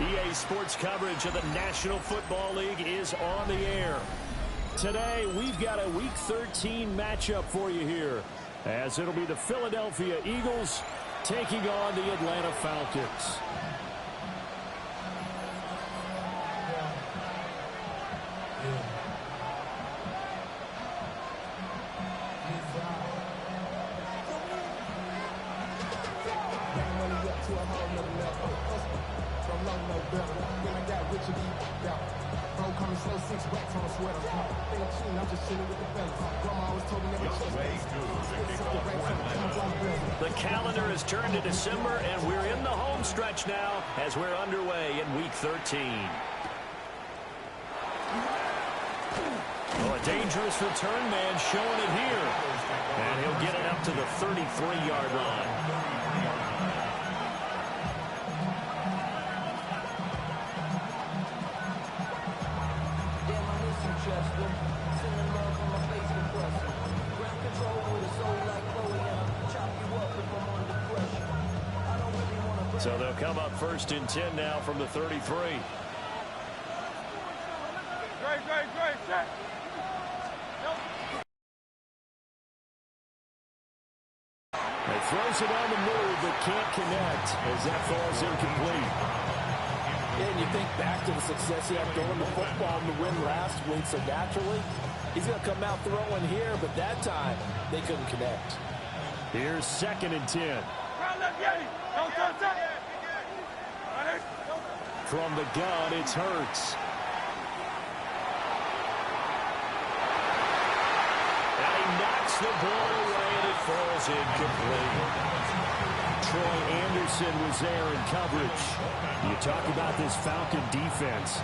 EA Sports coverage of the National Football League is on the air. Today, we've got a Week 13 matchup for you here, as it'll be the Philadelphia Eagles taking on the Atlanta Falcons. The calendar has turned to December, and we're in the home stretch now as we're underway in Week 13. Oh, a dangerous return man showing it here. And he'll get it up to the 33-yard line. So they'll come up first and 10 now from the 33. Great. He throws it on the move, but can't connect as that falls incomplete. And you think back to the success he had throwing the football in the win last week, so naturally, he's going to come out throwing here, but that time, they couldn't connect. Here's 2nd and 10. From the gun, it's Hurts. And he knocks the ball away, and it falls incomplete. Troy Anderson was there in coverage. You talk about this Falcon defense.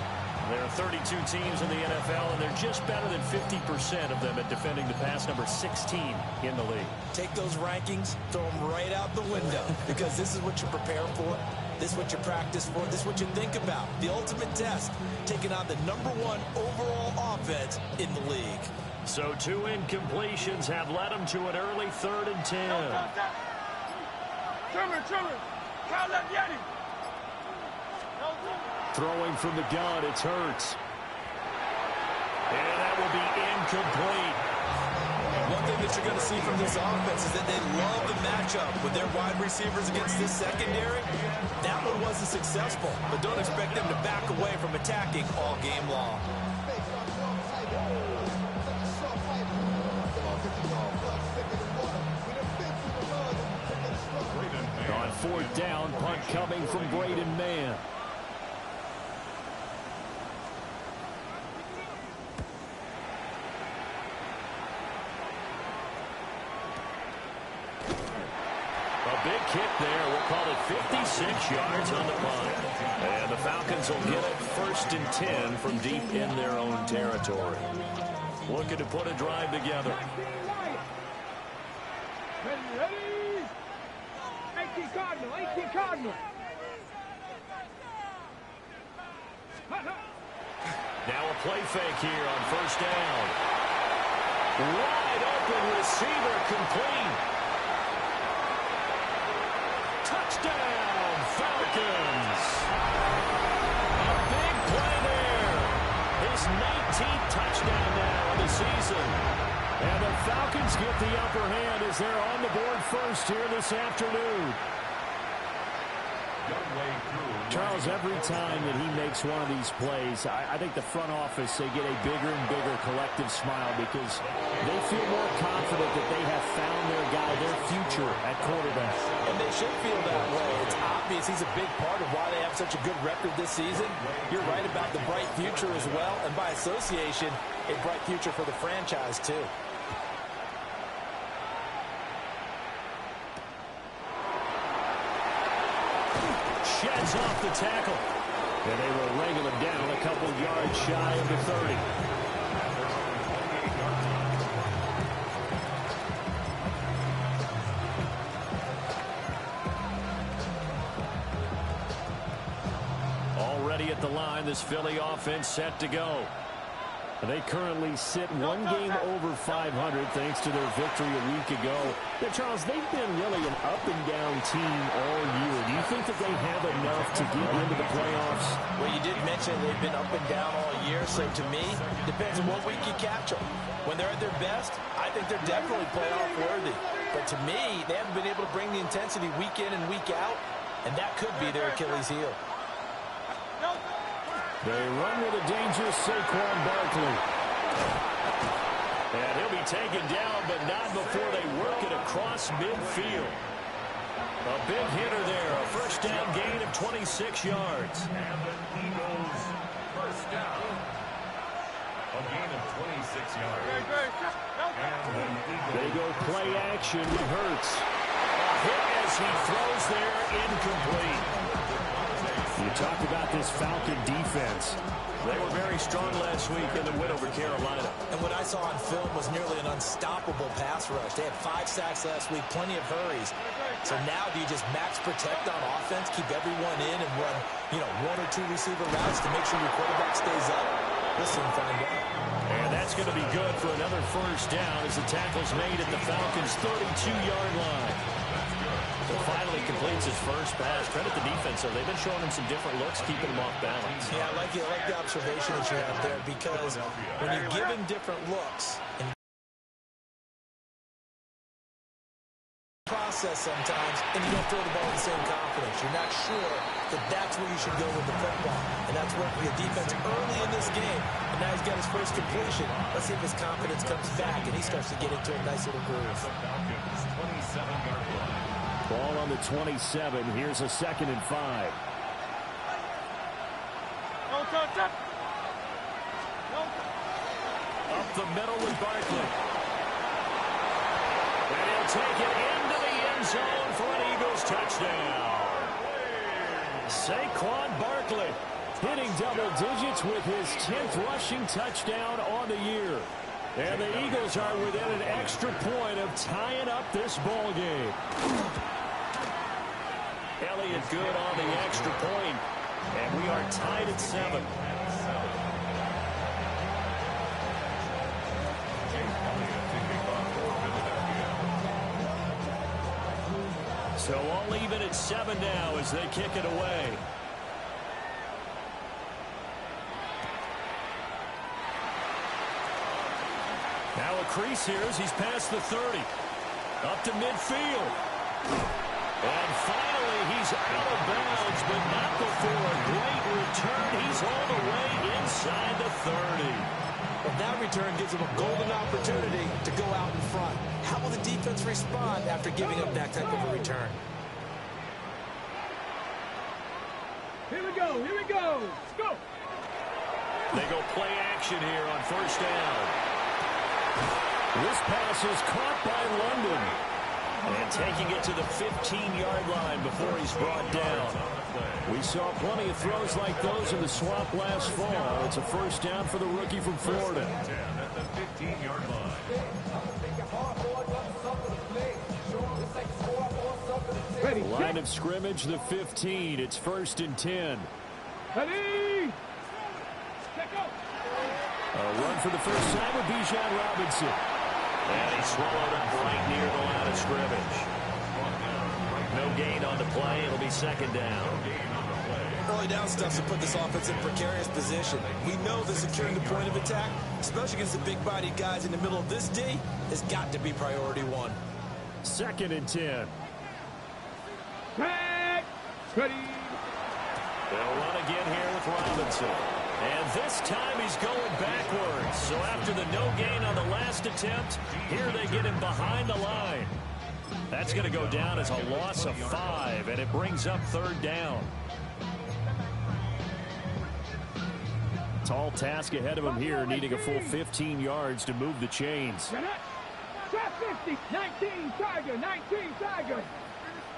There are 32 teams in the NFL, and they're just better than 50% of them at defending the pass, number 16 in the league. Take those rankings, throw them right out the window, because this is what you prepare for. This is what you practice for. This is what you think about. The ultimate test, taking on the #1 overall offense in the league. So 2 incompletions have led them to an early 3rd and 10. Throwing from the gun, it's Hurts. And that will be incomplete. One thing that you're going to see from this offense is that they love the matchup with their wide receivers against this secondary. That one wasn't successful, but don't expect them to back away from attacking all game long. On 4th down, punt coming from Braden Mann. Big kick there. We'll call it 56 yards on the punt. And the Falcons will get it 1st and 10 from deep in their own territory. Looking to put a drive together. Ready. 18 Cardinal. Now a play fake here on 1st down. Wide open receiver complete. Touchdown, Falcons! A big play there. His 19th touchdown now of the season. And the Falcons get the upper hand as they're on the board first here this afternoon. Charles, every time that he makes one of these plays, I think the front office, they get a bigger and bigger collective smile because they feel more confident that they have found their guy, their future at quarterback. And they should feel that way. It's obvious he's a big part of why they have such a good record this season. You're right about the bright future as well, and by association, a bright future for the franchise too. Sheds off the tackle. And they will wrangle him down a couple yards shy of the 30. Already at the line, this Philly offense set to go. They currently sit one game over 500 thanks to their victory a week ago. Yeah, Charles, they've been really an up-and-down team all year. Do you think that they have enough to get into the playoffs? Well, you did mention they've been up and down all year, so to me, depends on what week you catch them. When they're at their best, I think they're definitely playoff worthy. But to me, they haven't been able to bring the intensity week in and week out, and that could be their Achilles heel. They run with a dangerous Saquon Barkley. And he'll be taken down, but not before they work it across midfield. A big hitter there, a first down gain of 26 yards. And the Eagles first down. A gain of 26 yards. They go play action with Hurts. A hit as he throws there, incomplete. You talked about this Falcon defense. They were very strong last week in the win over Carolina. And what I saw on film was nearly an unstoppable pass rush. They had 5 sacks last week, plenty of hurries. So now do you just max protect on offense, keep everyone in, and run, 1 or 2 receiver routes to make sure your quarterback stays up? We'll soon find out. And that's going to be good for another first down as the tackle's made at the Falcons' 32-yard line. So finally completes his first pass. Credit the defense, though. They've been showing him some different looks, keeping him off balance. Yeah, I like the observation that you have there, because when you give him different looks and process sometimes, and you don't throw the ball with the same confidence. You're not sure that that's where you should go with the football. And that's working the defense early in this game. And now he's got his first completion. Let's see if his confidence comes back and he starts to get into a nice little groove. Ball on the 27. Here's a 2nd and 5. Up the middle with Barkley. And he'll take it into the end zone for an Eagles touchdown. Saquon Barkley hitting double digits with his 10th rushing touchdown on the year. And the Eagles are within an extra point of tying up this ball game. Elliott good on the extra point, and we are tied at 7. So all even at 7 now as they kick it away. Now a crease here as he's past the 30. Up to midfield. And finally, he's out of bounds, but not before a great return. He's all the way inside the 30. Well, that return gives him a golden opportunity to go out in front. How will the defense respond after giving up that type of a return? Here we go. Let's go. They go play action here on first down. This pass is caught by London. And taking it to the 15-yard line before he's brought down. We saw plenty of throws like those in the swamp last fall. It's a first down for the rookie from Florida. 10 at the 15-yard line. Ready, Line of scrimmage, the 15. It's 1st and 10. ready. Check out. A run for the first time with Bijan Robinson. And he swallowed it right near the line of scrimmage. No gain on the play. It'll be 2nd down. Early down stuff to put this offense in precarious position. We know that securing the point of attack, especially against the big-bodied guys in the middle of this D, has got to be priority 1. 2nd and 10. Back. Ready. They'll run again here with Robinson. And this time he's going backwards. So after the no gain on the last attempt, here they get him behind the line. That's going to go down as a loss of 5, and it brings up 3rd down. Tall task ahead of him here, needing a full 15 yards to move the chains. Trap 50. 19 Tiger. 19 Tiger.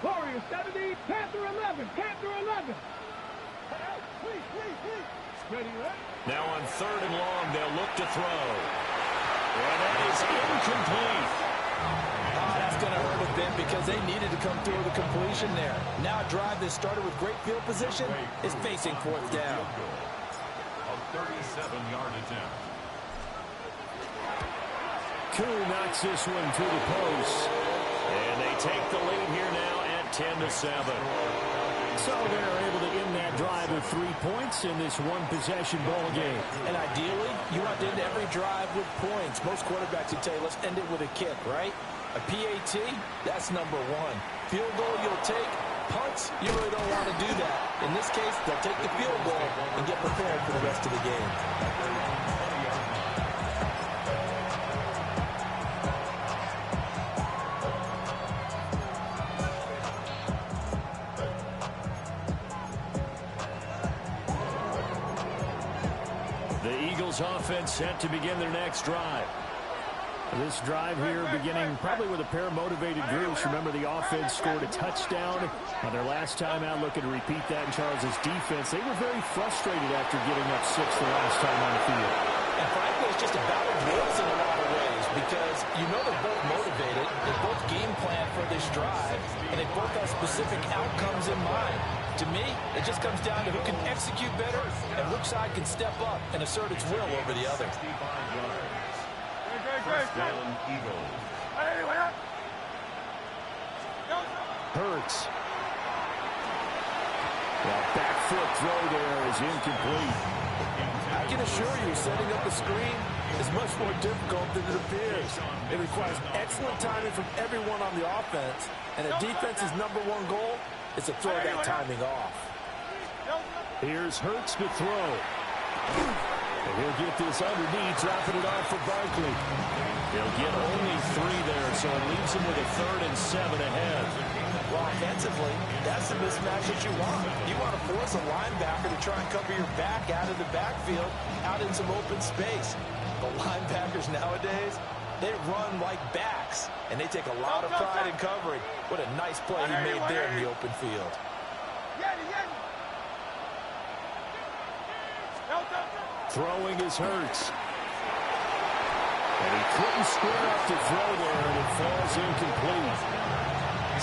Warrior 70. Panther 11. Panther 11. Please. Ready. Now on 3rd and long, they'll look to throw. And that is incomplete. That's going to hurt a bit because they needed to come through with a completion there. Now a drive that started with great field position is facing 4th down. A 37-yard attempt. Koo knocks this one to the post. And they take the lead here now at 10-7. So they're able to end that drive with 3 points in this one-possession ball game. And ideally, you want to end every drive with points. Most quarterbacks would tell you, let's end it with a kick, right? A PAT, that's number one. Field goal you'll take. Punts, you really don't want to do that. In this case, they'll take the field goal and get prepared for the rest of the game. The Eagles offense set to begin their next drive. This drive here beginning probably with a pair of motivated groups. Remember, the offense scored a touchdown on their last time out. Looking to repeat that in Charles' defense. They were very frustrated after giving up 6 the last time on the field. And frankly, it's just a battle of wills in a lot of ways because you know they're both motivated. They both game plan for this drive, and they both have specific outcomes in mind. To me, it just comes down to who can execute better and which side can step up and assert its will over the other. First down, Eagles. Hurts. That back foot throw there is incomplete. I can assure you, setting up a screen is much more difficult than it appears. It requires excellent timing from everyone on the offense, and a defense's number one goal is to throw that timing off. Here's Hurts to throw. And he'll get this underneath, dropping it off for Barkley. He'll get only 3 there, so it leaves him with a 3rd and 7 ahead. Well, offensively, that's the mismatch that you want. You want to force a linebacker to try and cover your back out of the backfield, out in some open space. The linebackers nowadays, they run like backs, and they take a lot of pride in covering. What a nice play he made there in the open field. Throwing is Hurts. And he couldn't square up to throw there, and it falls incomplete.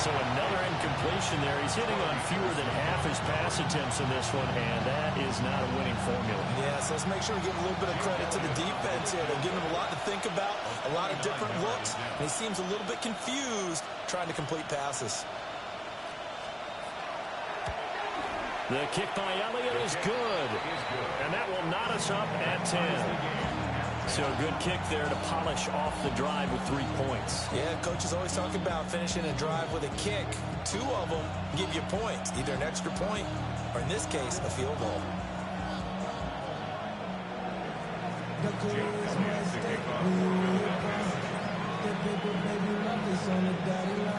So another incompletion there. He's hitting on fewer than half his pass attempts in this one, and that is not a winning formula. Yes, let's make sure we give a little bit of credit to the defense here. They're giving him a lot to think about, a lot of different looks, and he seems a little bit confused trying to complete passes. The kick by Elliott is good. And that will knot us up at 10. So a good kick there to polish off the drive with 3 points. Yeah, coaches always talk about finishing a drive with a kick. 2 of them give you points, either an extra point or, in this case, a field goal.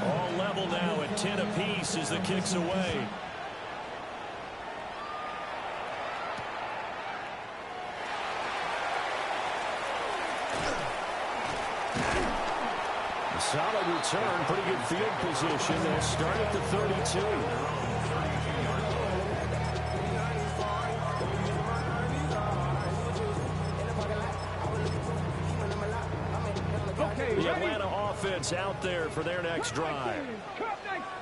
All level now at 10 apiece as the kick's away. Solid return, pretty good field position. They'll start at the 32. The Atlanta offense out there for their next drive.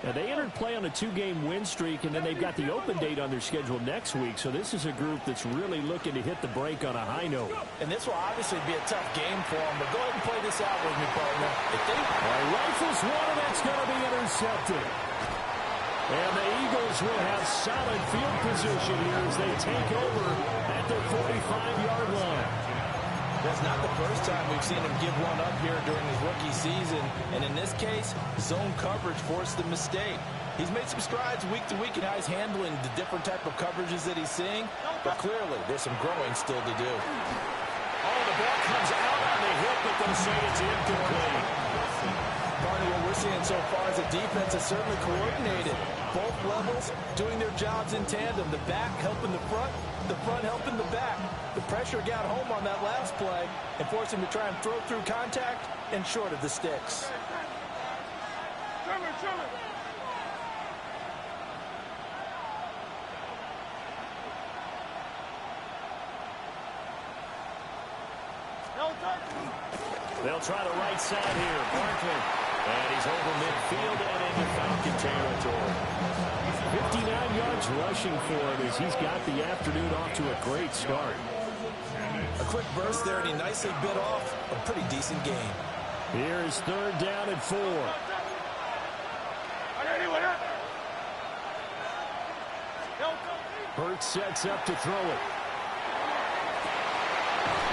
Now, they entered play on a 2-game win streak, and then they've got the open date on their schedule next week. So this is a group that's really looking to hit the break on a high note. And this will obviously be a tough game for them, but go ahead and play this out with me, partner. Rifles one, and that's going to be intercepted. And the Eagles will have solid field position here as they take over at their 45-yard line. That's not the first time we've seen him give one up here during his rookie season. And in this case, zone coverage forced the mistake. He's made some strides week to week in how he's handling the different type of coverages that he's seeing. But clearly, there's some growing still to do. Oh, the ball comes out on the hip, but they say it's incomplete. Barney, what we're seeing so far is the defense is certainly coordinated. Both levels doing their jobs in tandem. The back helping the front helping the back. The pressure got home on that last play and forced him to try and throw through contact and short of the sticks. They'll try the right side here. Barkley. And he's over midfield and into Falcon territory. 59 yards rushing for him as he's got the afternoon off to a great start. A quick burst there, and he nicely bit off a pretty decent game. Here's 3rd down and 4. Hurts sets up to throw it.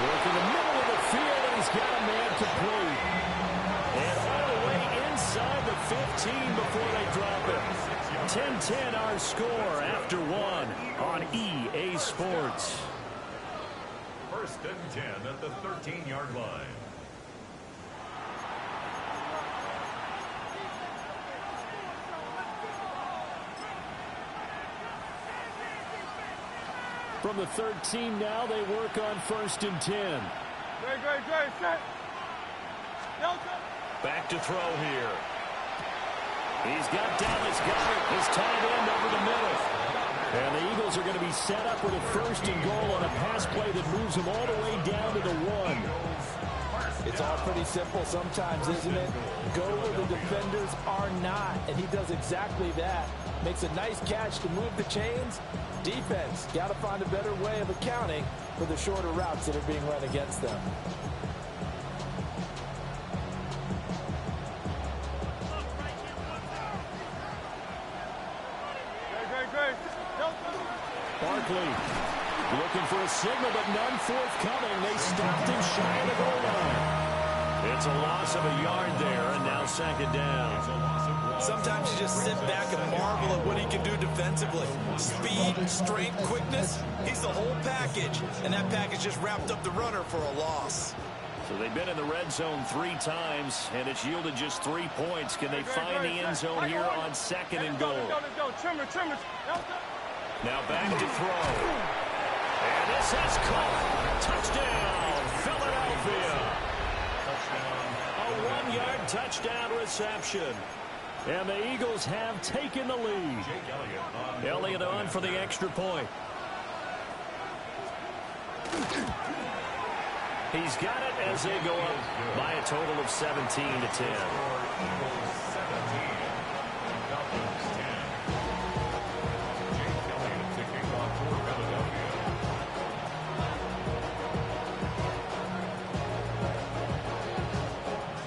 Work in the middle of the field, and he's got a man complete. And all the way inside the 15 before they drop it. 10-10 our score after 1 on EA Sports. 1st and 10 at the 13-yard line. From the 13 now, they work on 1st and 10. Great, set. Back to throw here. He's got Dallas Goedert, his tight end, over the middle. And the Eagles are going to be set up with a 1st and goal on a pass play that moves them all the way down to the 1. It's all pretty simple sometimes, isn't it? Go where the defenders are not, and he does exactly that. Makes a nice catch to move the chains. Defense, got to find a better way of accounting for the shorter routes that are being run against them. Barkley looking for a signal, but none forthcoming. They stopped him shy of the goal line. It's a loss of a yard there, and now 2nd down. Sometimes you just sit back and marvel at what he can do defensively. Speed, strength, quickness, he's the whole package. And that package just wrapped up the runner for a loss. So they've been in the red zone 3 times, and it's yielded just 3 points. Can they find the end zone here on 2nd and goal? Now back to throw. And this is caught. Touchdown, Philadelphia. A 1-yard touchdown reception. And the Eagles have taken the lead. Elliott on for the extra point. He's got it as they go up by a total of 17-10.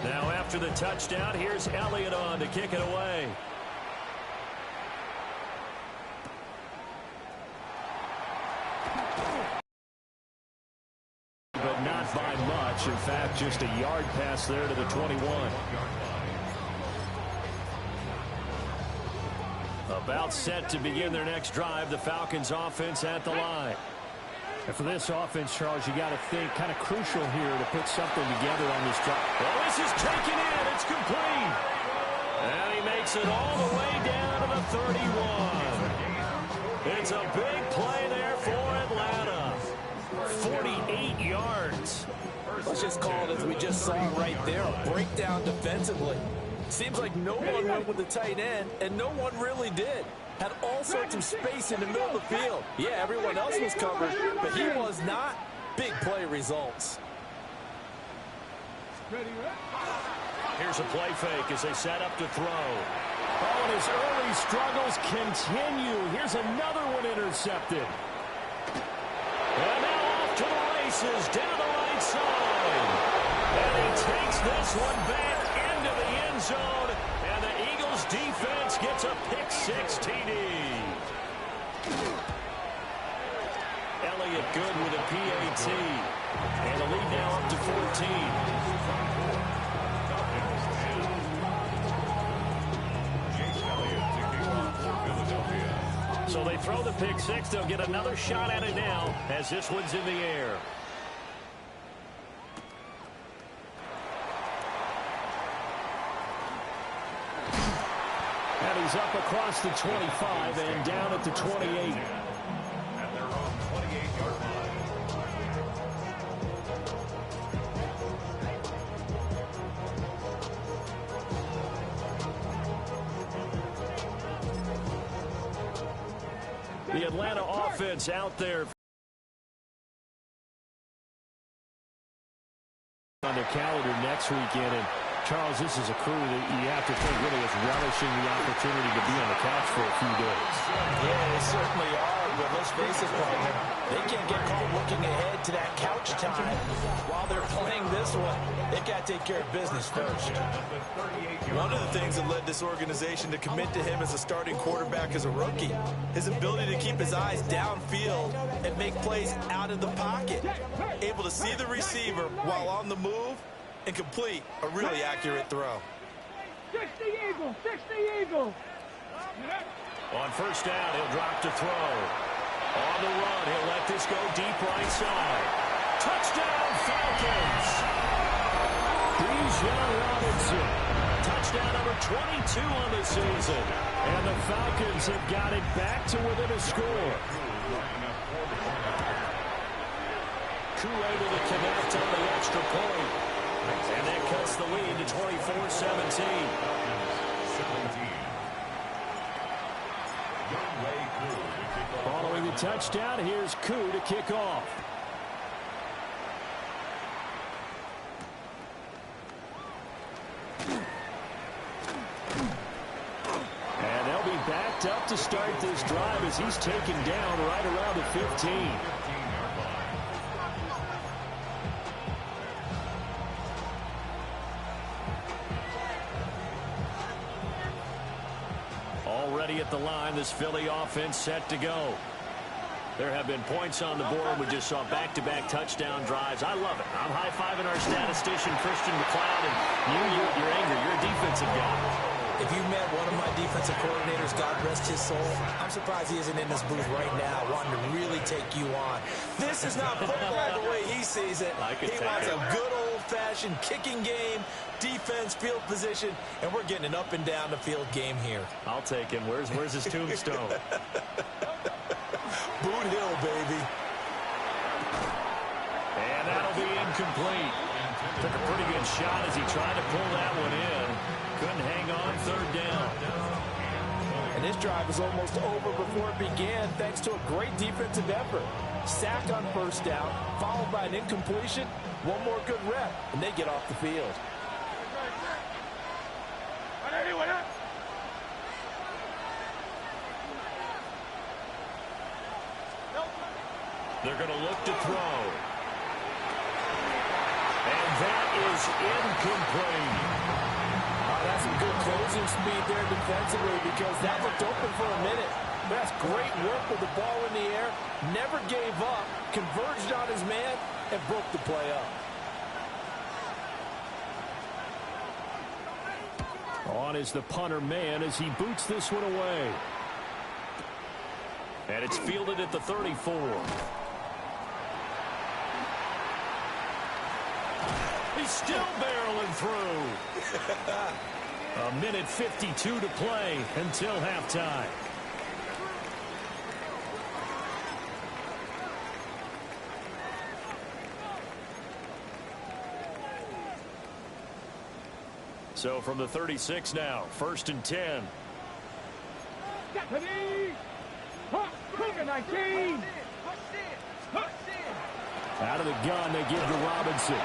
Now after the touchdown, here's Elliott on to kick it away. But not by much. In fact, just a yard pass there to the 21. About set to begin their next drive. The Falcons offense at the line. And for this offense, Charles, you got to think kind of crucial here to put something together on this drive. Well, this is taken in. It's complete. And he makes it all the way down to the 31. It's a big play there for Atlanta. 48 yards. Let's just call it as we just saw right there, a breakdown defensively. Seems like no one went with the tight end, and no one really did. Had all sorts of space in the middle of the field. Yeah, everyone else was covered, but he was not. Big play results. Here's a play fake as they set up to throw. Oh, and his early struggles continue. Here's another one intercepted. And now off to the races down the right side. And he takes this one back into the end zone. And the Eagles defense gets a pick-6 TD. Elliott good with a PAT. And the lead now up to 14. So they throw the pick-6. They'll get another shot at it now as this one's in the air. And he's up across the 25 and down at the 28. At their own 28-yard line. The Atlanta offense out there on their calendar next weekend. And Charles, this is a crew that you have to think really is relishing the opportunity to be on the couch for a few days. Yeah, they certainly are. but let's face it, partner, they can't get caught looking ahead to that couch time while they're playing this one. They got to take care of business first. One of the things that led this organization to commit to him as a starting quarterback as a rookie, his ability to keep his eyes downfield and make plays out of the pocket. Able to see the receiver while on the move and complete a really accurate throw. 60 Eagles, 60 Eagles. On first down, he'll drop to throw. On the run, he'll let this go deep right side. Touchdown, Falcons! Bijan Robinson. Touchdown number 22 on the season. And the Falcons have got it back to within a score. Koo able to connect on the extra point. And that cuts the lead to 24-17. Following the touchdown, here's Koo to kick off. And they'll be backed up to start this drive as he's taken down right around the 15. Already at the line, this Philly offense set to go. There have been points on the board. We just saw back-to-back touchdown drives. I love it. I'm high-fiving our statistician, Christian McLeod, and you're angry. You're a defensive guy. If you met one of my defensive coordinators, God rest his soul, I'm surprised he isn't in this booth right now wanting to really take you on. This is not football the way he sees it. He wants a good old-fashioned kicking game, defense, field position, and we're getting an up-and-down-the-field game here. I'll take him. Where's his tombstone? Boot Hill, baby. And that'll be incomplete. Took a pretty good shot as he tried to pull that one in. Couldn't hang on third down. And this drive was almost over before it began thanks to a great defensive effort. Sack on first down, followed by an incompletion. One more good rep, and they get off the field. They're going to look to throw. And that is incomplete. That's some good closing speed there defensively because that looked open for a minute. That's great work with the ball in the air. Never gave up, converged on his man, and broke the play up. On is the punter man as he boots this one away. And it's fielded at the 34. He's still barreling through. A minute 52 to play until halftime. So from the 36 now, 1st and 10. Out of the gun, they give to Robinson.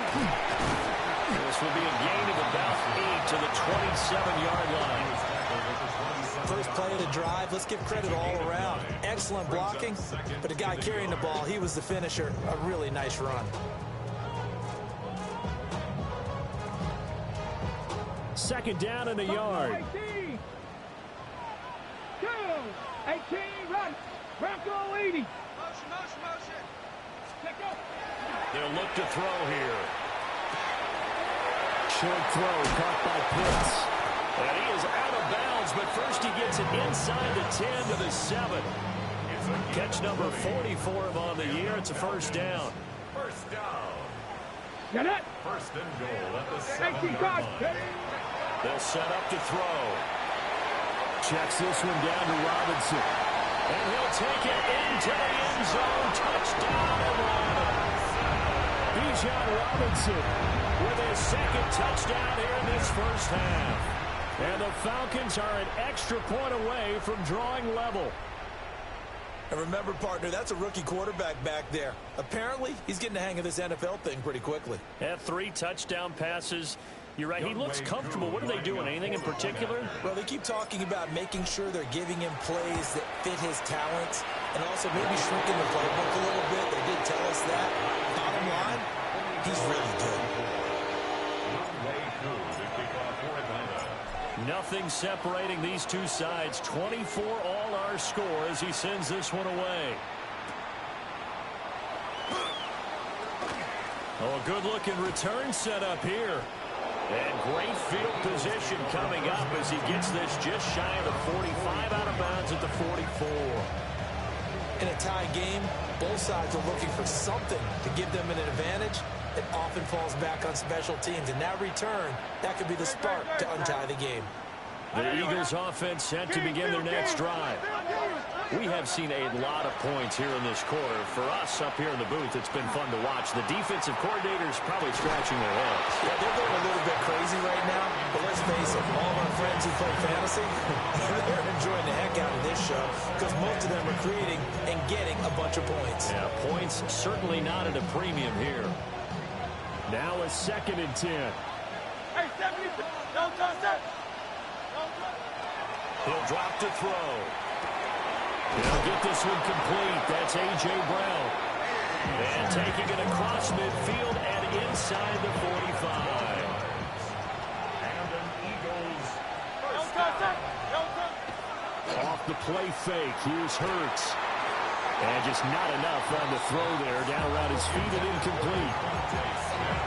This will be a gain of about 8 to the 27-yard line. First play of the drive, let's give credit all around. Excellent blocking, but the guy carrying the ball, he was the finisher. A really nice run. Second down in a yard. 18. 2. 18, run. Bronco 80. Motion. Check up. They'll look to throw here. Short throw caught by Pitts. And he is out of bounds, but first he gets it inside the 10 to the 7. Catch number 44 of on the year. It's a first down. First down. Get it. First and goal at the 18, 7-yard line. They'll set up to throw. Checks this one down to Robinson. And he'll take it into the end zone. Touchdown, Atlanta. Bijan Robinson with his second touchdown here in this first half. And the Falcons are an extra point away from drawing level. And remember, partner, that's a rookie quarterback back there. Apparently, he's getting the hang of this NFL thing pretty quickly. Had 3 touchdown passes. You're right. He looks comfortable. What are they doing? Anything in particular? Well, they keep talking about making sure they're giving him plays that fit his talents. and also maybe shrinking the playbook a little bit. They did tell us that. Bottom line, he's really good. Nothing separating these two sides. 24 all our score as he sends this one away. Oh, a good-looking return set up here. And great field position coming up as he gets this just shy of the 45, out of bounds at the 44. In a tie game, both sides are looking for something to give them an advantage. It often falls back on special teams. And that return, that could be the spark to untie the game. The Eagles offense set to begin their next drive. We have seen a lot of points here in this quarter. For us up here in the booth, it's been fun to watch. The defensive coordinators probably scratching their heads. Yeah, they're going a little bit crazy right now. But let's face it, all of our friends who play fantasy, they're enjoying the heck out of this show because most of them are creating and getting a bunch of points. Yeah, points certainly not at a premium here. Now a 2nd and 10. Hey, 70, don't touch that. He'll drop to throw. He'll get this one complete. That's A.J. Brown. And taking it across midfield and inside the 45. And an Eagles Don't first touch down. that. Don't touch. Off the play fake. Here's Hurts. And just not enough on the throw there. Down around his feet and incomplete.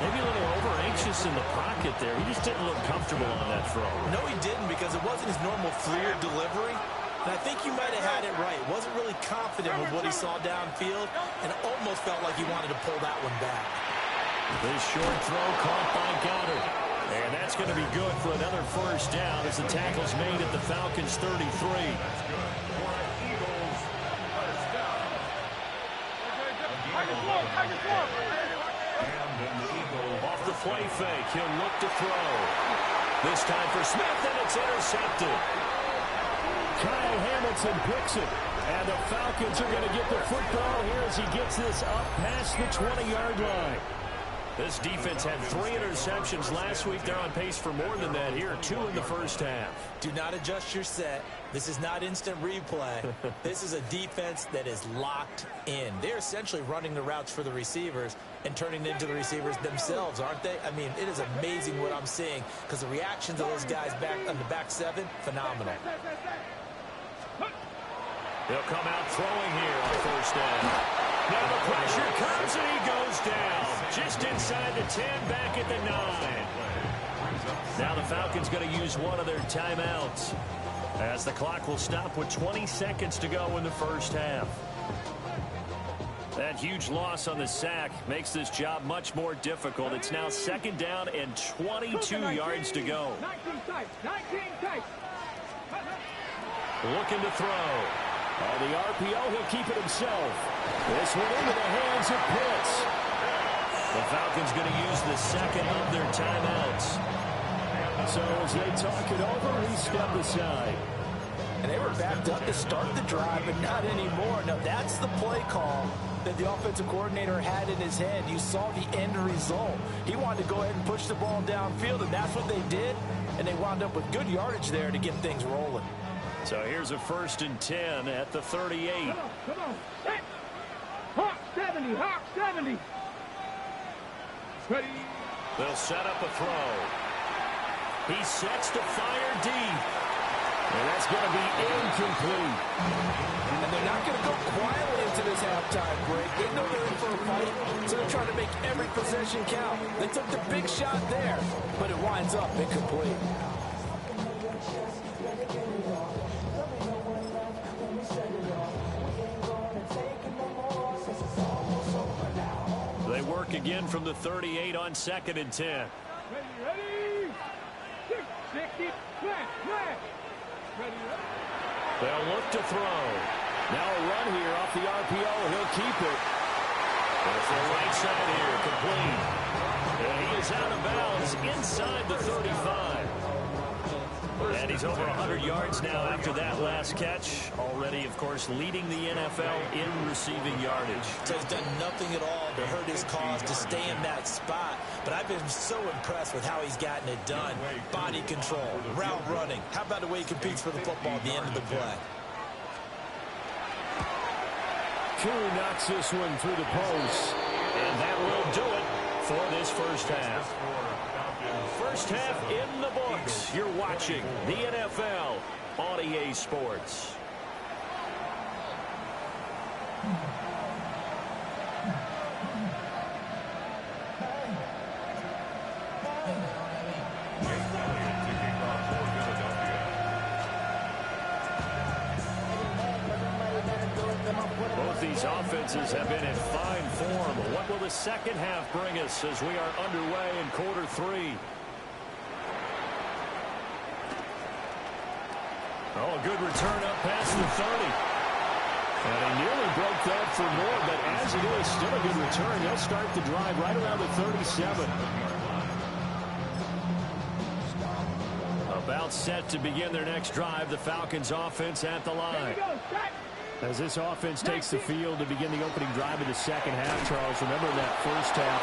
Maybe a little over-anxious in the pocket there. He just didn't look comfortable on that throw. No, he didn't because it wasn't his normal fluid delivery. And I think you might have had it right. Wasn't really confident with what he saw downfield and almost felt like he wanted to pull that one back. This short throw caught by Goddard. And that's going to be good for another first down as the tackle's made at the Falcons' 33. Off the play fake, he'll look to throw. This time for Smith, and it's intercepted. Kyle Hamilton picks it. And the Falcons are going to get the football here as he gets this up past the 20-yard line. This defense had 3 interceptions last week. They're on pace for more than that here. 2 in the first half. Do not adjust your set. This is not instant replay. This is a defense that is locked in. They're essentially running the routes for the receivers and turning into the receivers themselves, aren't they? I mean, it is amazing what I'm seeing because the reactions of those guys back on the back 7, phenomenal. He'll come out throwing here on first down. Now the pressure comes and he goes down. Just inside the 10, back at the 9. Now the Falcons going to use one of their timeouts as the clock will stop with 20 seconds to go in the first half. That huge loss on the sack makes this job much more difficult. It's now 2nd down and 22 yards to go. 19 tight. Looking to throw. On the RPO, he'll keep it himself. This one into the hands of Pitts. The Falcons going to use the 2nd of their timeouts. So as they talk it over, we step aside. And they were backed up to start the drive, but not anymore. Now, that's the play call that the offensive coordinator had in his head. You saw the end result. He wanted to go ahead and push the ball downfield, and that's what they did. And they wound up with good yardage there to get things rolling. So here's a 1st and 10 at the 38. Come on. Hey. Hawk 70. Ready. They'll set up a throw. He sets to fire deep. And that's going to be incomplete. And they're not going to go quietly into this halftime break. They know they're in for a fight, so they're trying to make every possession count. They took the big shot there, but it winds up incomplete. They work again from the 38 on 2nd and 10. Ready. 60. Flat. Ready. They'll look to throw. Now a run here off the RPO. He'll keep it. It's the right side here, complete. And he is out of bounds inside the 35. And he's over 100 yards now after that last catch. Already, of course, leading the NFL in receiving yardage. So he's done nothing at all to hurt his cause to stay in that spot. But I've been so impressed with how he's gotten it done. Body control, route running. How about the way he competes for the football at the end of the play? Koo knocks this one through the post. And that will do it for this first half. First half in the books. You're watching the NFL on EA Sports. Both these offenses have been in fine form. What will the second half bring us as we are underway in quarter three? Oh, a good return up past the 30. And he nearly broke that for more, but as it is, still a good return. They'll start the drive right around the 37. About set to begin their next drive, the Falcons offense at the line. As this offense takes the field to begin the opening drive of the second half, Charles, remember that first half,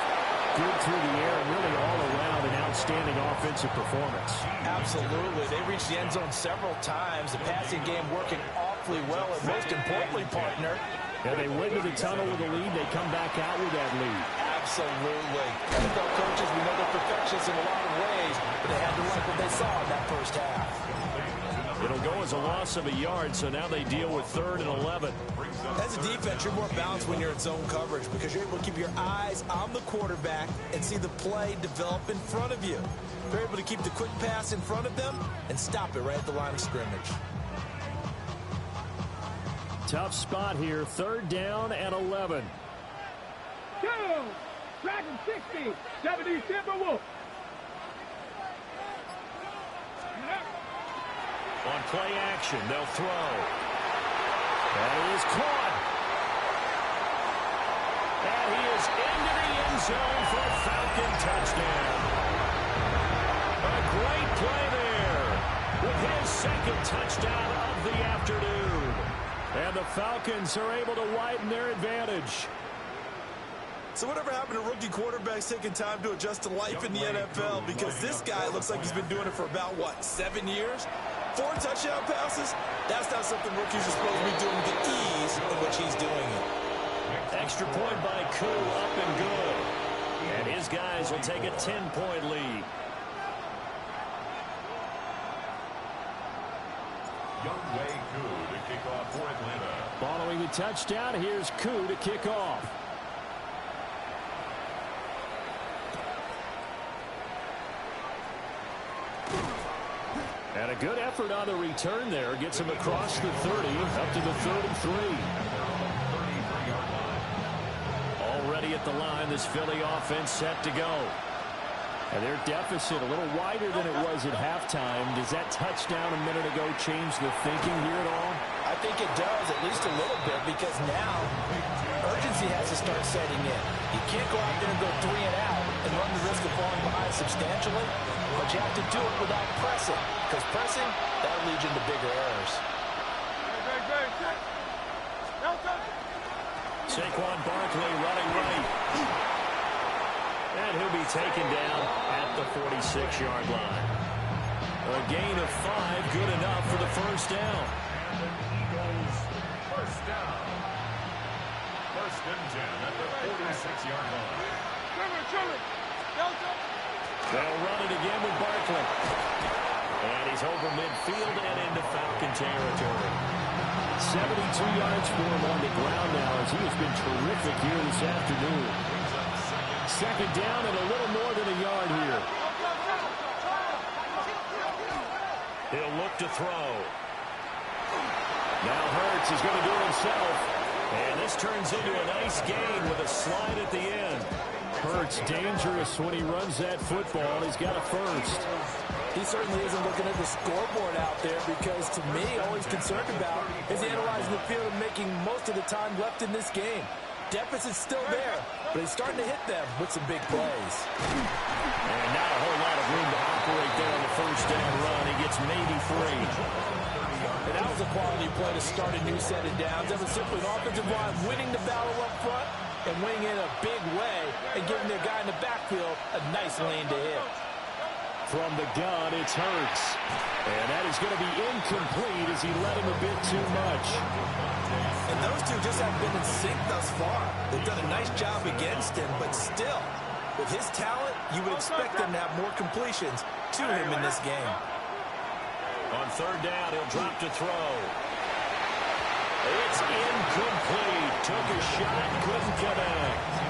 good through the air and really all around an outstanding offensive performance. Absolutely. They reached the end zone several times. The passing game working awfully well, and most importantly, partner, Yeah, they went to the tunnel with a lead. They come back out with that lead. absolutely. NFL coaches, we know they're perfectionists in a lot of ways, but they had to like what they saw in that first half. It'll go as a loss of a yard, so now they deal with 3rd and 11. As a defense, you're more balanced when you're in zone coverage because you're able to keep your eyes on the quarterback and see the play develop in front of you. You're able to keep the quick pass in front of them and stop it right at the line of scrimmage. Tough spot here, 3rd down and 11. Two. Dragon 60. 70 Timberwolves. On play action, they'll throw. And he is caught. And he is into the end zone for a Falcon touchdown. A great play there with his 2nd touchdown of the afternoon. And the Falcons are able to widen their advantage. So whatever happened to rookie quarterbacks taking time to adjust to life in the NFL? Because this guy looks like he's been doing it for about, 7 years? 4 touchdown passes? That's not something rookies are supposed to be doing with the ease in which he's doing it. Extra point by Koo, up and good. And his guys will take a 10-point lead. Youngway Koo to kick off for Atlanta. Following the touchdown, here's Koo to kick off. And a good effort on the return there. Gets him across the 30, up to the 33. Already at the line, this Philly offense set to go. And their deficit a little wider than it was at halftime. Does that touchdown a minute ago change the thinking here at all? I think it does, at least a little bit, because now urgency has to start setting in. You can't go out there and go 3 and out and run the risk of falling behind substantially, but you have to do it without pressing, because pressing, that'll lead you into bigger errors. Saquon Barkley running right. And he'll be taken down at the 46-yard line. A gain of 5, good enough for the first down. And the Eagles first down. 1st and 10 at the 46-yard line. They'll run it again with Barkley. And he's over midfield and into Falcon territory. 72 yards for him on the ground now as he has been terrific here this afternoon. 2nd down and a little more than a yard here. He'll look to throw. Now Hurts is going to do it himself. And this turns into a nice gain with a slide at the end. Hurts dangerous when he runs that football. He's got a first. He certainly isn't looking at the scoreboard out there because, to me, all he's concerned about is analyzing the field and making most of the time left in this game. Deficit's still there, but he's starting to hit them with some big plays. And not a whole lot of room to operate there on the first down run. He gets maybe 3. And that was a quality play to start a new set of downs. That was simply an offensive line winning the battle up front and winning in a big way and giving their guy in the backfield a nice lane to hit. From the gun, it's Hurts. And that is going to be incomplete as he led him a bit too much. And those two just haven't been in sync thus far. They've done a nice job against him, but still, with his talent, you would expect them to have more completions to him in this game. On third down, he'll drop to throw. It's incomplete. Took a shot, couldn't connect.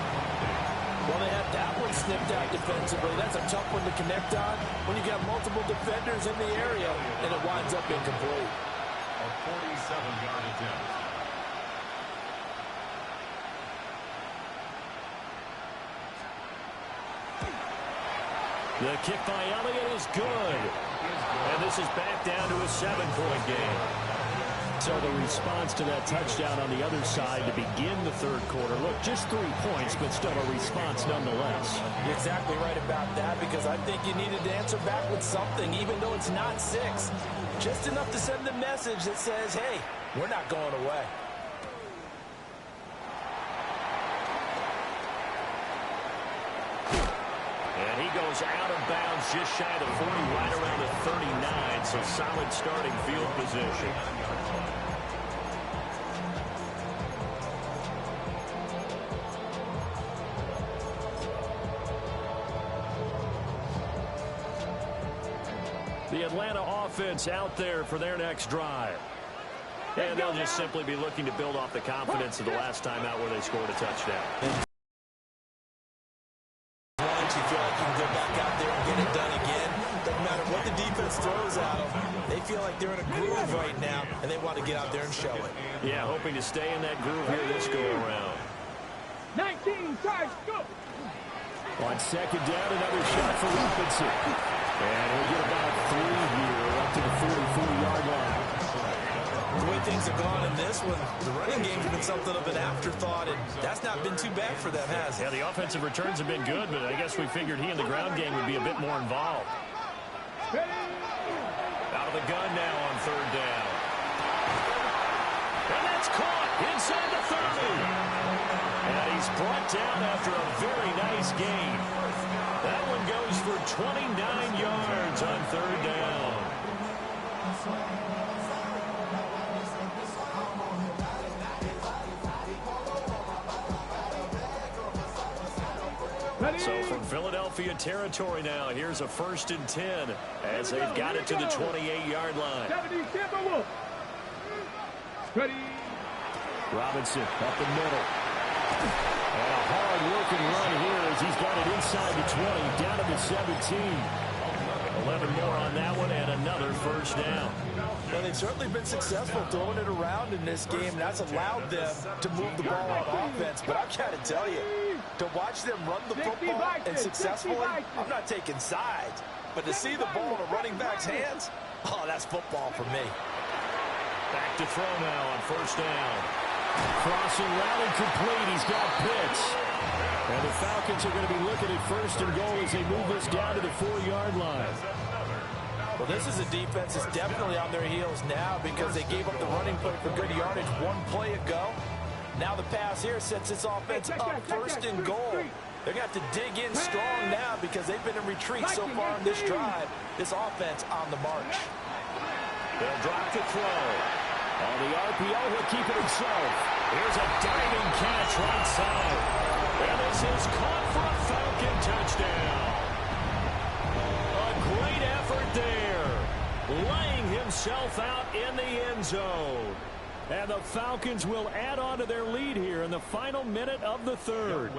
Well, they had that one snipped out defensively. That's a tough one to connect on when you got multiple defenders in the area, and it winds up incomplete. A 47-yard attempt. The kick by Elliott is good. And this is back down to a 7-point game. So the response to that touchdown on the other side to begin the third quarter. Look, just 3 points, but still a response nonetheless. You're exactly right about that, because I think you needed to answer back with something, even though it's not 6. Just enough to send the message that says, hey, we're not going away. And he goes out of bounds just shy of the 40, right around the 39, so solid starting field position. The Atlanta offense out there for their next drive. And they'll just simply be looking to build off the confidence of the last time out where they scored a touchdown. Once you feel like you can go back out there and get it done again, doesn't matter what the defense throws at them, they feel like they're in a groove right now, and they want to get out there and show it. Yeah, hoping to stay in that groove here this go-around. 19, charge, go! On second down, another shot for Robinson. And he'll get about 3 here up to the 44-yard line. The way things have gone in this one, the running game's been something of an afterthought, and that's not been too bad for them, has it? Yeah, the offensive returns have been good, but I guess we figured he in the ground game would be a bit more involved. Out of the gun now on third down. And that's caught inside the 30. And he's brought down after a very nice gain. That one goes for 29 yards on third down. So from Philadelphia territory now, here's a 1st and 10 as they've got it to the 28-yard line. Ready. Robinson up the middle. And a hard-working run here as he's got it inside the 20, down to the 17. 11 more on that one, and another first down. Well, they've certainly been successful throwing it around in this game, and that's allowed them to move the ball on offense. But I've got to tell you, to watch them run the football and successfully, I'm not taking sides, but to see the ball in a running back's hands, oh, that's football for me. Back to throw now on first down. Crossing route incomplete. He's got Pitts. And the Falcons are going to be looking at 1st and goal as they move this down to the 4-yard line. Well, this is a defense that's definitely on their heels now because they gave up the running play for good yardage 1 play ago. Now the pass here sets this offense up 1st and goal. They're going to have to dig in strong now because they've been in retreat so far in this drive. This offense on the march. They'll drop to throw. On the RPO, he'll keep it himself. Here's a diving catch right side. And this is caught for a Falcon touchdown. A great effort there. Laying himself out in the end zone. And the Falcons will add on to their lead here in the final minute of the third.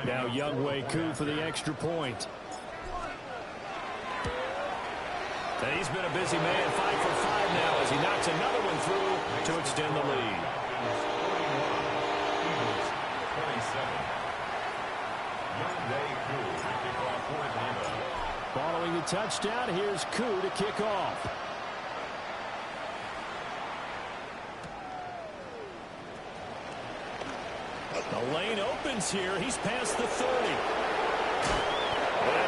Now Younghoe Koo for the extra point. And he's been a busy man, 5 for 5 now as he knocks another one through to extend the lead. Following the touchdown, here's Koo to kick off. The lane opens here. He's past the 30. And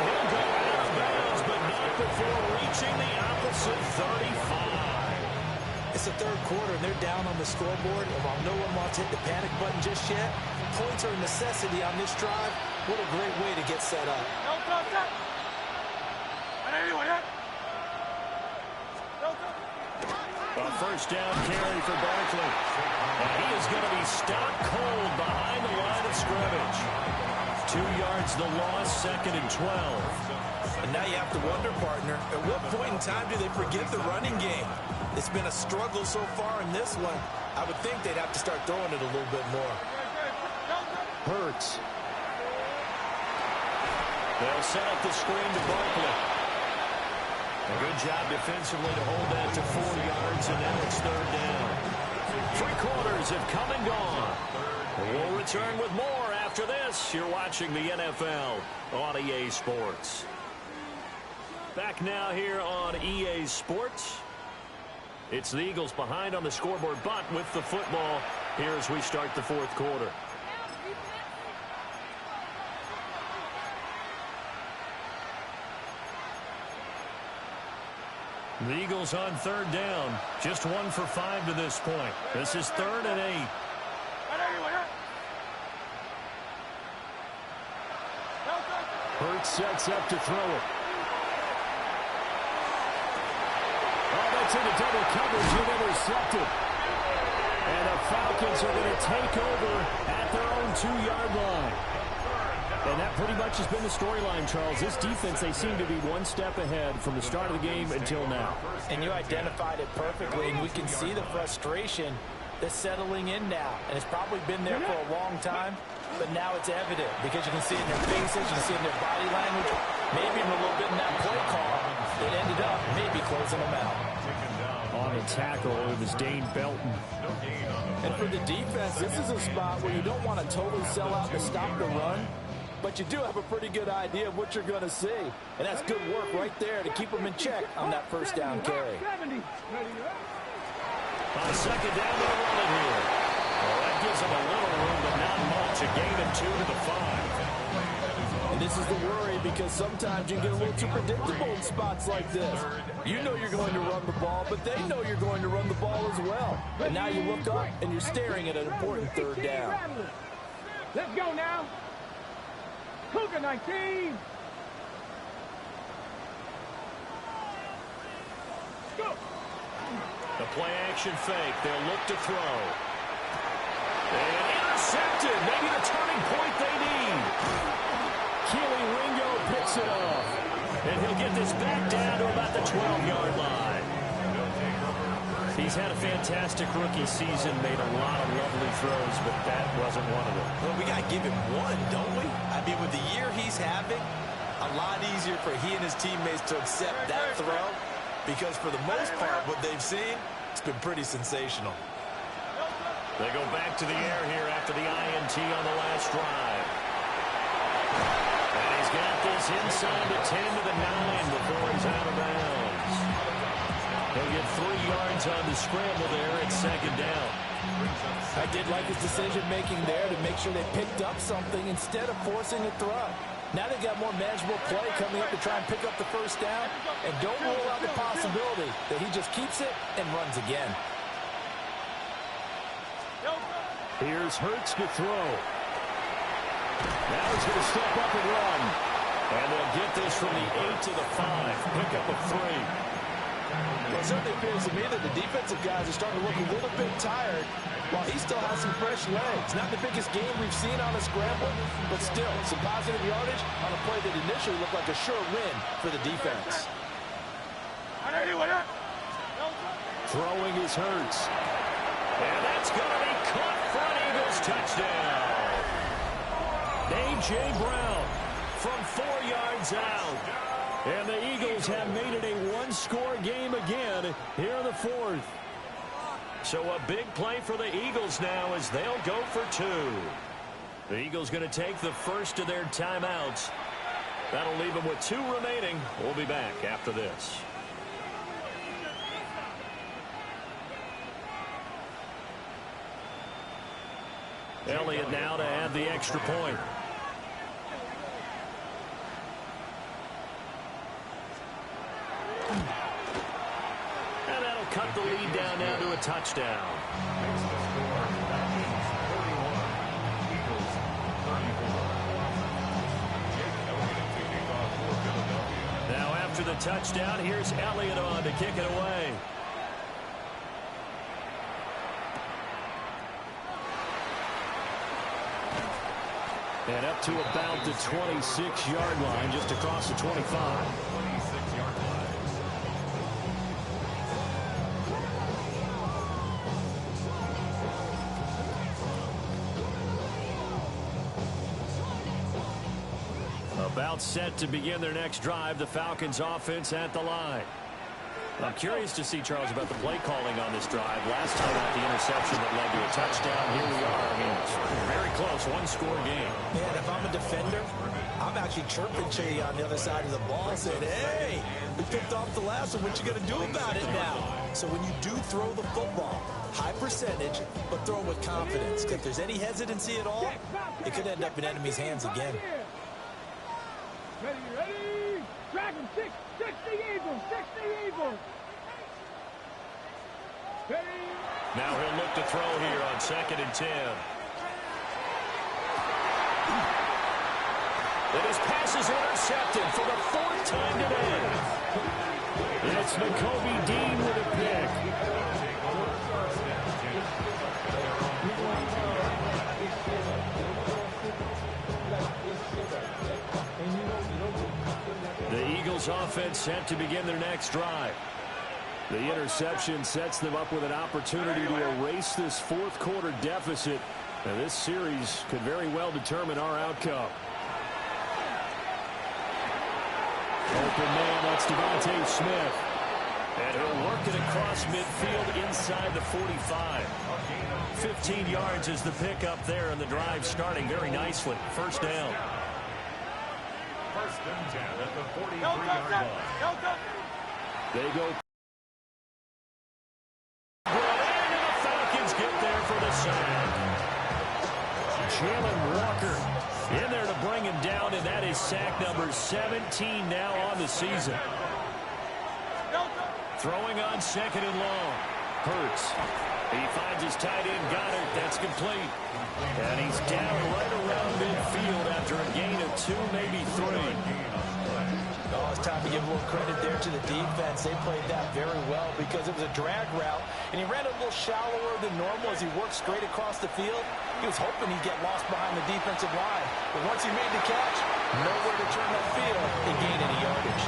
he'll go out of bounds, but not before reaching the opposite 35. It's the third quarter, and they're down on the scoreboard. And while no one wants to hit the panic button just yet, points are a necessity on this drive. What a great way to get set up. A first down carry for Barkley. And he is going to be stopped cold behind the line of scrimmage. 2 yards the loss, 2nd and 12. And now you have to wonder, partner, at what point in time do they forget the running game? It's been a struggle so far in this one. I would think they'd have to start throwing it a little bit more. Hurts. They'll set up the screen to Barkley. A good job defensively to hold that to 4 yards, and now it's 3rd down. 3 quarters have come and gone. We'll return with more after this. You're watching the NFL on EA Sports. Back now here on EA Sports. It's the Eagles behind on the scoreboard, but with the football here as we start the 4th quarter. The Eagles on 3rd down. Just 1 for 5 to this point. This is 3rd and 8. Hurts sets up to throw it. Oh, that's into double coverage and intercepted. And the Falcons are going to take over at their own 2-yard line. And that pretty much has been the storyline, Charles. This defense, they seem to be one step ahead from the start of the game until now. And you identified it perfectly, and we can see the frustration that's settling in now. And it's probably been there for a long time, but now it's evident because you can see it in their faces, you can see it in their body language, maybe even a little bit in that play call that ended up maybe closing them out. On the tackle, it was Dane Belton. And for the defense, this is a spot where you don't want to totally sell out to stop the run, but you do have a pretty good idea of what you're going to see. And that's good work right there to keep them in check on that first down carry. On 2nd down, they're running here. Well, that gives them a little room, but not much. A gain of 2 to the 5. And this is the worry because sometimes you get a little too predictable in spots like this. You know you're going to run the ball, but they know you're going to run the ball as well. And now you look up and you're staring at an important 3rd down. Let's go now. Cougar 19. Go. The play-action fake. They'll look to throw. And intercepted. Maybe the turning point they need. Keely Ringo picks it off. And he'll get this back down to about the 12-yard line. He's had a fantastic rookie season, made a lot of lovely throws, but that wasn't one of them. Well, we got to give him one, don't we? I mean, with the year he's having, a lot easier for he and his teammates to accept that throw because for the most part, what they've seen, it's been pretty sensational. They go back to the air here after the INT on the last drive. And he's got this inside the 10 to the 9 before he's out of bounds. He'll get 3 yards on the scramble there at 2nd down. I did like his decision-making there to make sure they picked up something instead of forcing a throw. Now they've got more manageable play coming up to try and pick up the first down, and don't rule out the possibility that he just keeps it and runs again. Here's Hurts to throw. Now he's going to step up and run. And they'll get this from the 8 to the 5. Pick up of 3. Well, it certainly appears to me that the defensive guys are starting to look a little bit tired while he still has some fresh legs. Not the biggest game we've seen on a scramble, but still some positive yardage on a play that initially looked like a sure win for the defense. Throwing is Hurts. And that's going to be caught for an Eagles touchdown. A.J. Brown from 4 yards out. And the Eagles have made it a one-score game again here in the 4th. So a big play for the Eagles now as they'll go for 2. The Eagles going to take the first of their timeouts. That'll leave them with 2 remaining. We'll be back after this. Elliott now to add the extra point. And that'll cut the lead down now to a touchdown. Now after the touchdown. Here's Elliott on to kick it away. And up to about the 26-yard line, just across the 25. 26-yard line. About set to begin their next drive, the Falcons offense at the line. I'm curious to see, Charles, about the play calling on this drive. Last time out, the interception that led to a touchdown. Here we are. I mean, very close, one-score game. Man, if I'm a defender, I'm actually chirping Chady on the other side of the ball, saying, hey, we picked off the last one. What you going to do about it now? So when you do throw the football, high percentage, but throw with confidence. If there's any hesitancy at all, it could end up in enemy's hands again. Ready, ready. Dragon, 6 the Eagles, 6 the Eagles. Ready. Now he'll look to throw here on 2nd and 10. And his pass is intercepted for the 4th time today. It's Nakobe Dean with a pick. The Eagles offense set to begin their next drive. The interception sets them up with an opportunity to erase this 4th quarter deficit. And this series could very well determine our outcome. Open man, that's Devontae Smith. And he'll work it across midfield inside the 45. 15 yards is the pickup there, and the drive starting very nicely. First down. 1st and 10 at the 43-yard line. They go. And the Falcons get there for the sack. Jalen Walker in there to bring him down, and that is sack number 17 now on the season. Throwing on 2nd and long. Hurts. He finds his tight end, Goddard. That's complete. And he's down right around midfield after a gain of 2, maybe 3. Oh, it's time to give a little credit there to the defense. They played that very well because it was a drag route, and he ran a little shallower than normal as he worked straight across the field. He was hoping he'd get lost behind the defensive line. But once he made the catch, nowhere to turn that field and gain any yardage.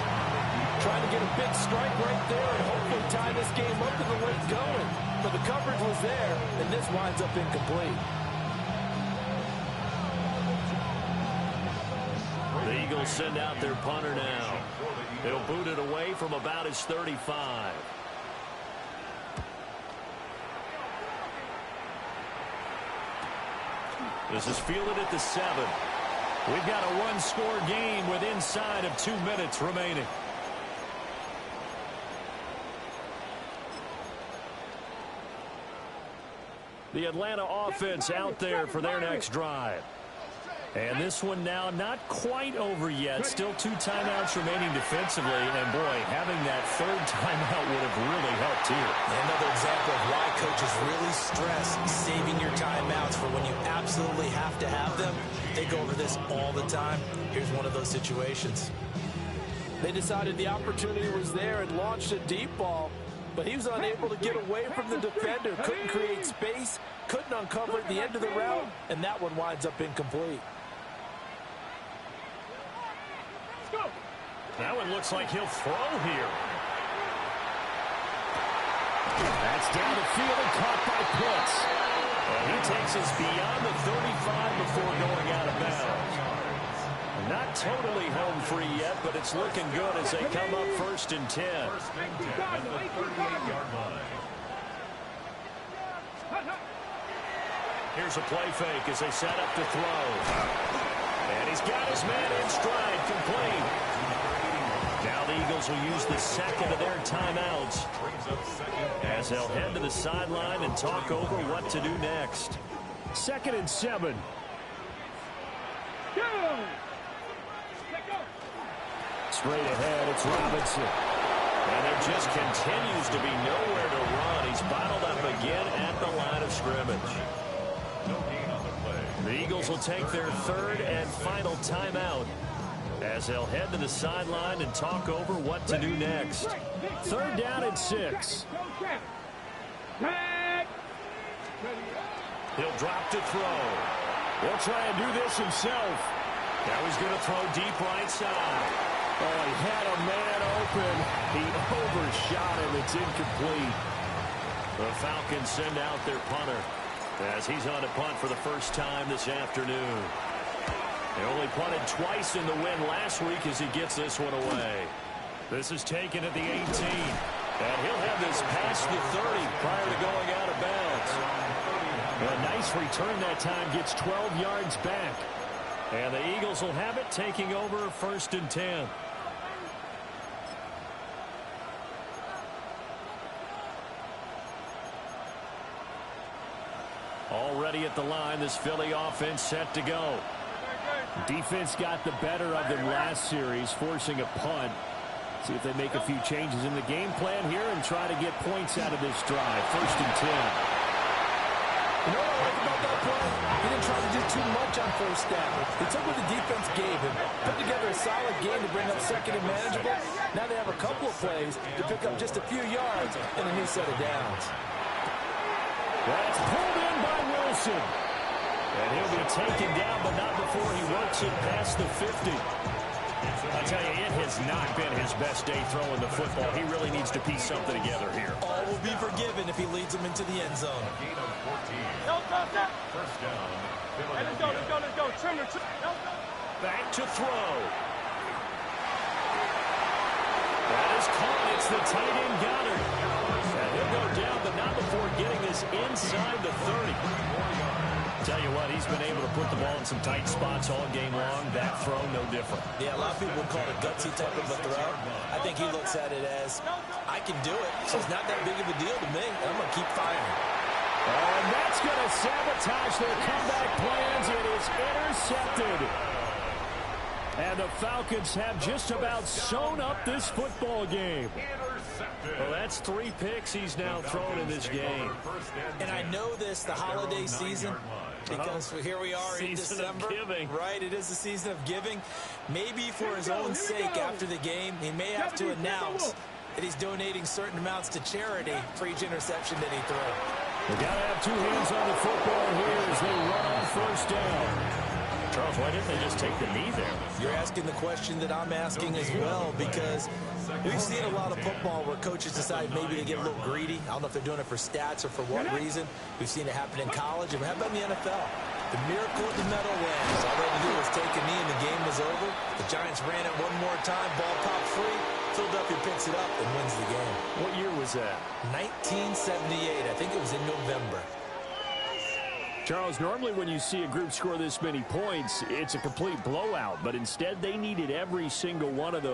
Trying to get a big strike right there and hopefully tie this game up in the late going. But the coverage was there, and this winds up incomplete. The Eagles send out their punter now. He'll boot it away from about his 35. This is fielded at the 7. We've got a one-score game with inside of 2 minutes remaining. The Atlanta offense out there for their next drive. And this one now not quite over yet. Still 2 timeouts remaining defensively. And, boy, having that 3rd timeout would have really helped here. Another example of why coaches really stress saving your timeouts for when you absolutely have to have them. They go over this all the time. Here's one of those situations. They decided the opportunity was there and launched a deep ball. But he was unable to get away from the defender. Couldn't create space. Couldn't uncover at the end of the route. And that one winds up incomplete. That one looks like he'll throw here. That's down the field and caught by Pitts. And he takes us beyond the 35 before going out of bounds. Not totally home free yet, but it's looking good as they come up 1st and 10. 1st and 10 at the 38-yard line. Here's a play fake as they set up to throw. And he's got his man in stride, complete. Now the Eagles will use the 2nd of their timeouts as they'll head to the sideline and talk over what to do next. 2nd and 7. Straight ahead, it's Robinson. And there just continues to be nowhere to run. He's bottled up again at the line of scrimmage. No gain on the play. The Eagles will take their 3rd and final timeout. as they'll head to the sideline and talk over what to do next. 3rd down and 6. He'll drop to throw. He'll try and do this himself. Now he's going to throw deep right side. Oh, he had a man open. He overshot him. It's incomplete. The Falcons send out their punter as he's on to punt for the first time this afternoon. They only punted twice in the win last week as he gets this one away. This is taken at the 18. And he'll have this past the 30 prior to going out of bounds. A nice return that time, gets 12 yards back. And the Eagles will have it, taking over 1st and 10. Already at the line, this Philly offense set to go. Defense got the better of them last series, forcing a punt. See if they make a few changes in the game plan here and try to get points out of this drive. 1st and 10. You know what I like about that play? He didn't try to do too much on 1st down. He took what the defense gave him, put together a solid game to bring up 2nd and manageable. Now they have a couple of plays to pick up just a few yards in a new set of downs. That's pulled in by Wilson. And he'll be taken down, but not before he works it past the 50. I tell you, it has not been his best day throwing the football. He really needs to piece something together here. All will be forgiven if he leads them into the end zone. First down. Hey, let's go. Turner. Back to throw. That is caught. It's the tight end Goddard. And he'll go down, but not before getting this inside the 30. Tell you what, he's been able to put the ball in some tight spots all game long. That throw, no different. Yeah, a lot of people would call it a gutsy type of a throw. I think he looks at it as, I can do it, so it's not that big of a deal to me. I'm going to keep firing. And that's going to sabotage their comeback plans. It is intercepted. And the Falcons have just about sewn up this football game. Well, that's 3 picks he's now thrown in this game. And I know this, the holiday season, because here we are in December. Right, it is the season of giving. Maybe for his own sake after the game, he may have to announce that he's donating certain amounts to charity for each interception that he threw. They got to have 2 hands on the football here as they run on 1st down. Charles, why didn't they just take the knee there? You're asking the question that I'm asking as well, because we've seen a lot of football where coaches decide maybe to get a little greedy. I don't know if they're doing it for stats or for what reason. We've seen it happen in college, and how about in the NFL? The miracle at the Meadowlands. All they had to do was take a knee and the game was over. The Giants ran it one more time, ball popped free. Philadelphia picks it up and wins the game. What year was that? 1978. I think it was in November. Charles, normally when you see a group score this many points, it's a complete blowout. But instead, they needed every single one of those.